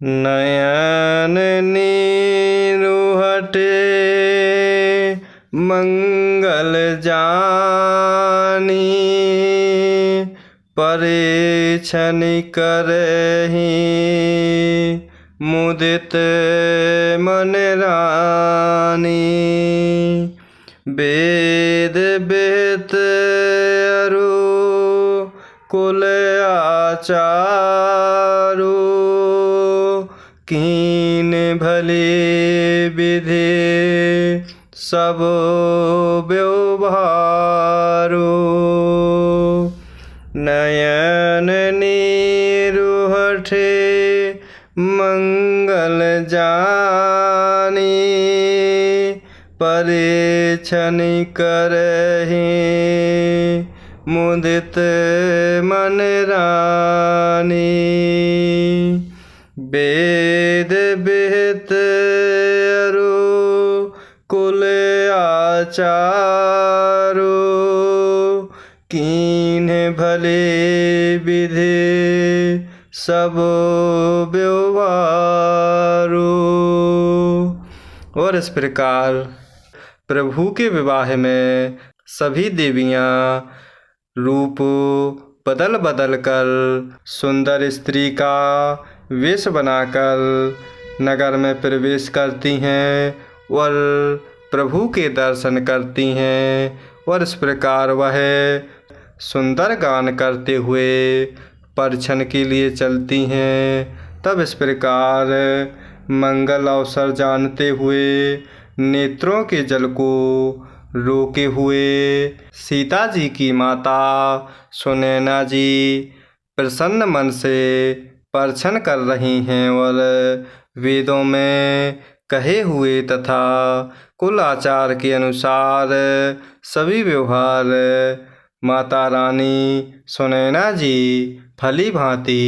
नयन नीरु हटे मंगल जानी, परीक्षण करहि मुदित मन रानी। वेद विहित अरु कुल आचारु, कीन भली विधि सब व्यवहारु। नयन नीरु हटे मंगल जानी, परीक्षण करहि मुदित मन रानी। वेद विहित अरु कुल आचारु, कीन भले विधि सब व्यवहारु। और इस प्रकार प्रभु के विवाह में सभी देवियाँ रूप बदल बदल कर सुंदर स्त्री का वेश बनाकर नगर में प्रवेश करती हैं और प्रभु के दर्शन करती हैं। और इस प्रकार वह सुंदर गान करते हुए परिछन के लिए चलती हैं। तब इस प्रकार मंगल अवसर जानते हुए नेत्रों के जल को रोके हुए सीता जी की माता सुनैना जी प्रसन्न मन से परिछन कर रही हैं और वेदों में कहे हुए तथा कुल आचार के अनुसार सभी व्यवहार माता रानी सुनैना जी भली भांति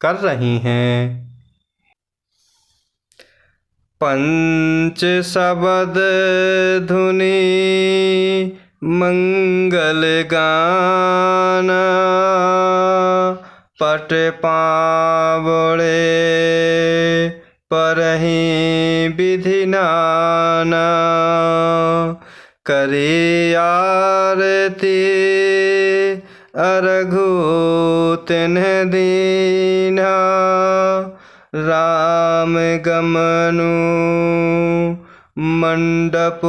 कर रही हैं। पंच शब्द धुनि मंगल गाना, पट पावड़े परहि विधि नाना। करे आरती अरघु तिन्ह दीन्हा, राम गमनु मंडप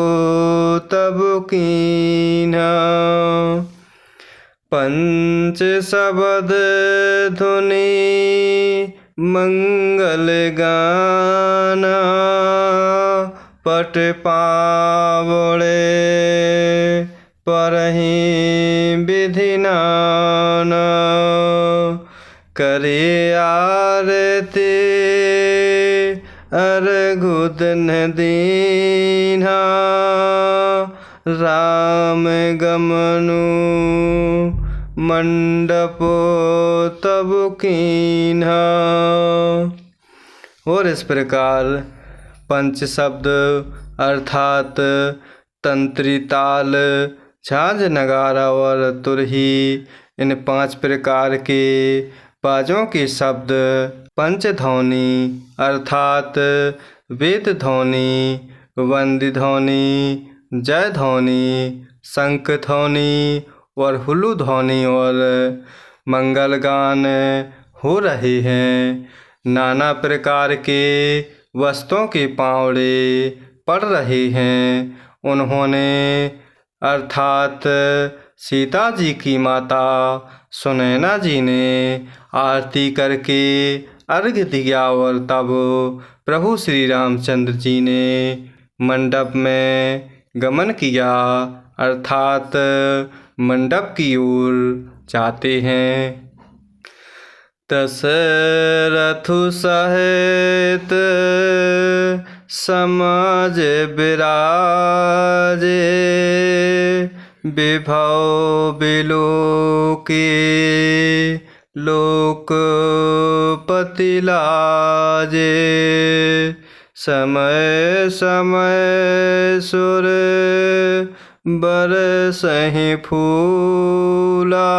तब कीन्हा। पंच शब्द धुनि मंगल गाना, पट पावड़े परहि विधि नाना। करे आरती अरघु तिन्ह दीन्हा, राम गमनु मंडप तब कीन्हा। और इस प्रकार पंच शब्द अर्थात तंत्री ताल, झांझ नगारा और तुरही, इन 5 प्रकार के बाजों के शब्द पंच ध्वनि अर्थात वेद ध्वनि, वंदी ध्वनि, जय ध्वनि, शंख ध्वनि और हुलु ध्वनि और मंगल गान हो रहे हैं। नाना प्रकार के वस्तुओं के पावड़े पड़ रहे हैं। उन्होंने अर्थात सीता जी की माता सुनैना जी ने आरती करके अर्घ्य दिया और तब प्रभु श्री रामचंद्र जी ने मंडप में गमन किया अर्थात मंडप की ओर जाते हैं। दशरथु सहित समाज विराजे, विभव बिलोके लोकपति लाजे। समय समय सुर बरसहि फूला,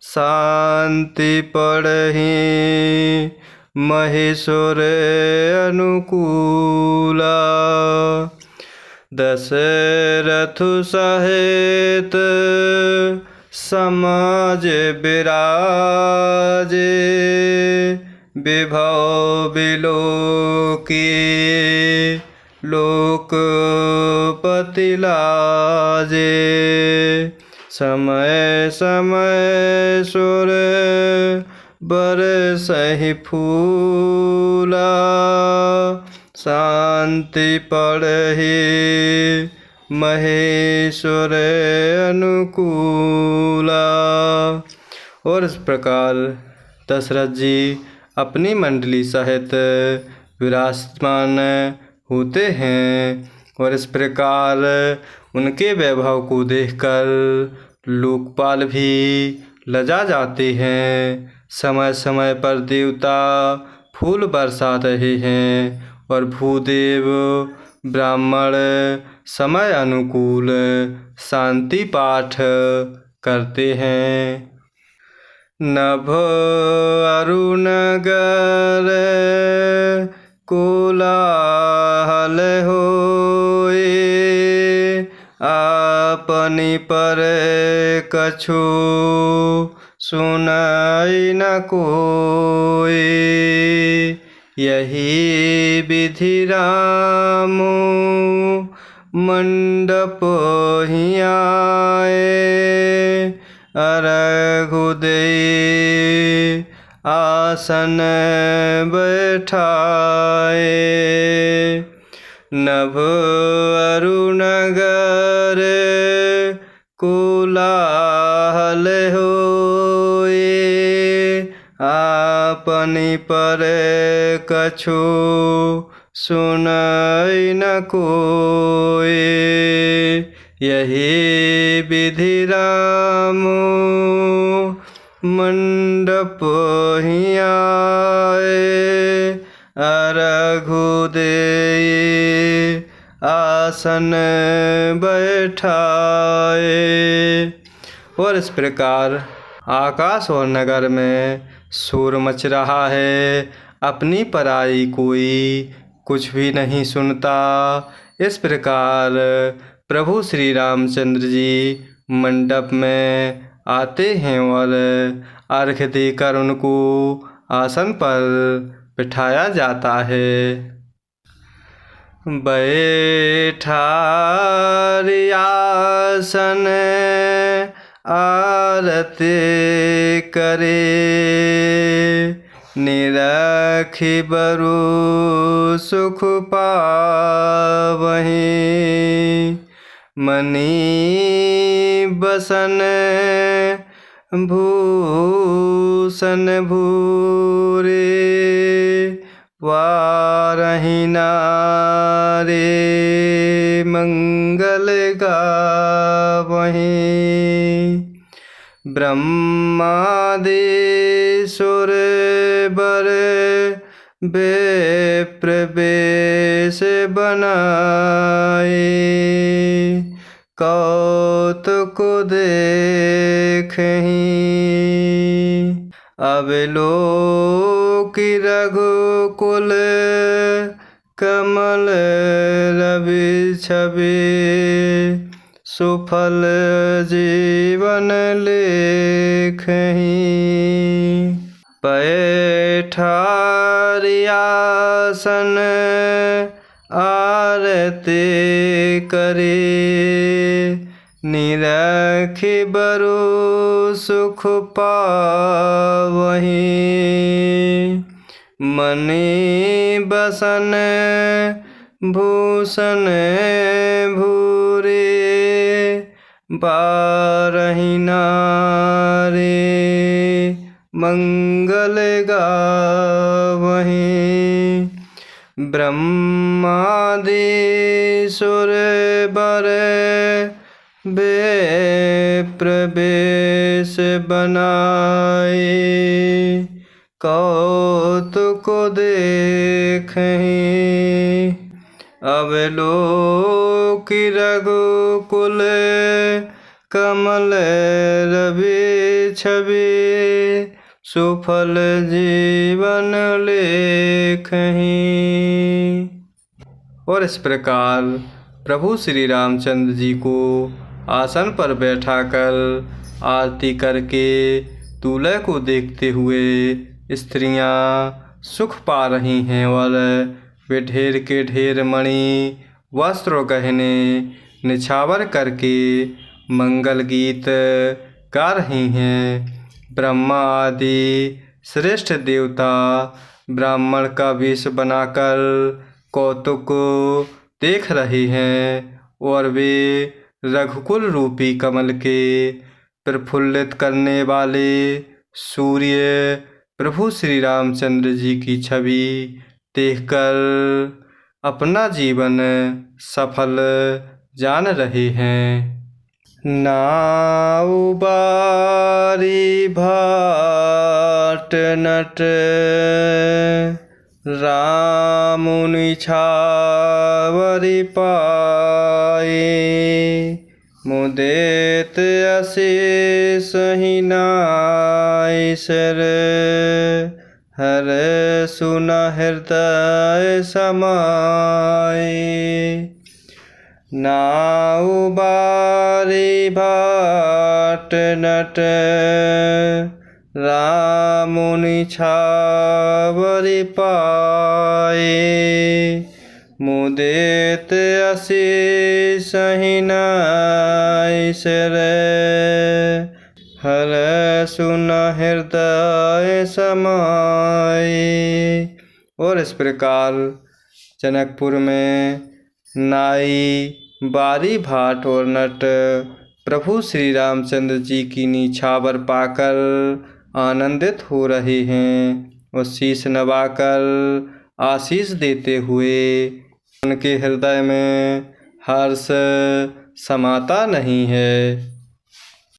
शांति पड़हि महेश्वर अनुकूला। दशरथु सहित समाज बिराजे, विभव बिलोकी लोकपति लाजे। समय समय सुर बरसहि फूला, शांति पड़हि महेश्वर अनुकूला। और इस प्रकार दशरथ जी अपनी मंडली सहित विराजमान होते हैं और इस प्रकार उनके वैभव को देखकर लोकपाल भी लजा जाते हैं। समय समय पर देवता फूल बरसा रहे हैं और भूदेव ब्राह्मण समय अनुकूल शांति पाठ करते हैं। नभ अरुणगर कोलाहल होए, आपनि पर कछु सुनाई न कोई। यही विधि राम मंडप ही आए, अर्घ देई आसन बैठाए। नभ अरुणगर कोलाहल होए, आपनि पर कछु सुनाई न कोई। यही विधि राम मंडप ही आए, अर्घ देई आसन बैठाए। और इस प्रकार आकाश और नगर में शोर मच रहा है, अपनी पराई कोई कुछ भी नहीं सुनता। इस प्रकार प्रभु श्री रामचंद्र जी मंडप में आते हैं और अर्घ देकर उनको आसन पर बिठाया जाता है। बैठा आसन आरती करे, निरखि बरु सुख पावहि। मणि बसन भूषण भूरे, वारहि नारे मंगल गावहि। ब्रह्मादि सुर बर विप्र बेश बनाए, कौतुक देखहि। अवलोकि रघुकुल कमल रवि छवि, सुफल जीवन लेखहि। पैठारि आसन आरती करे, निरखि बरु सुख पावहि। मणि बसन भूषण भूरे, बारहि नारे मंगल गावहि। ब्रह्मादि सुर बर विप्र बेश बनाए, कौतुक देखहि। अवलोकि रघुकुल कमल रवि छवि, सुफल जीवन लेखहीं। और इस प्रकार प्रभु श्री रामचंद्र जी को आसन पर बैठाकर आरती करके दूल्हे को देखते हुए स्त्रियां सुख पा रही हैं और वे ढेर के ढेर मणि वस्त्र और गहने निछावर करके मंगल गीत गा रही हैं। ब्रह्मा आदि श्रेष्ठ देवता ब्राह्मण का वेश बनाकर कौतुक देख रहे हैं और वे रघुकुल रूपी कमल के प्रफुल्लित करने वाले सूर्य प्रभु श्री रामचंद्र जी की छवि देखकर अपना जीवन सफल जान रहे हैं। नाउ बारी भाट नट राम निछावरि पाए। मुदित अशेष ही नाय सर हर सुन हृदय समाए। नाउ बारी भाट नट राम निछावरि पाए। मुदित अशेष ही नाय सर हर सुन हृदय समाए। और इस प्रकार जनकपुर में नाई बारी भाट और नट प्रभु श्री रामचंद्र जी की निछावर पाकर आनंदित हो रहे हैं और शीश नवाकर आशीष देते हुए उनके हृदय में हर्ष समाता नहीं है।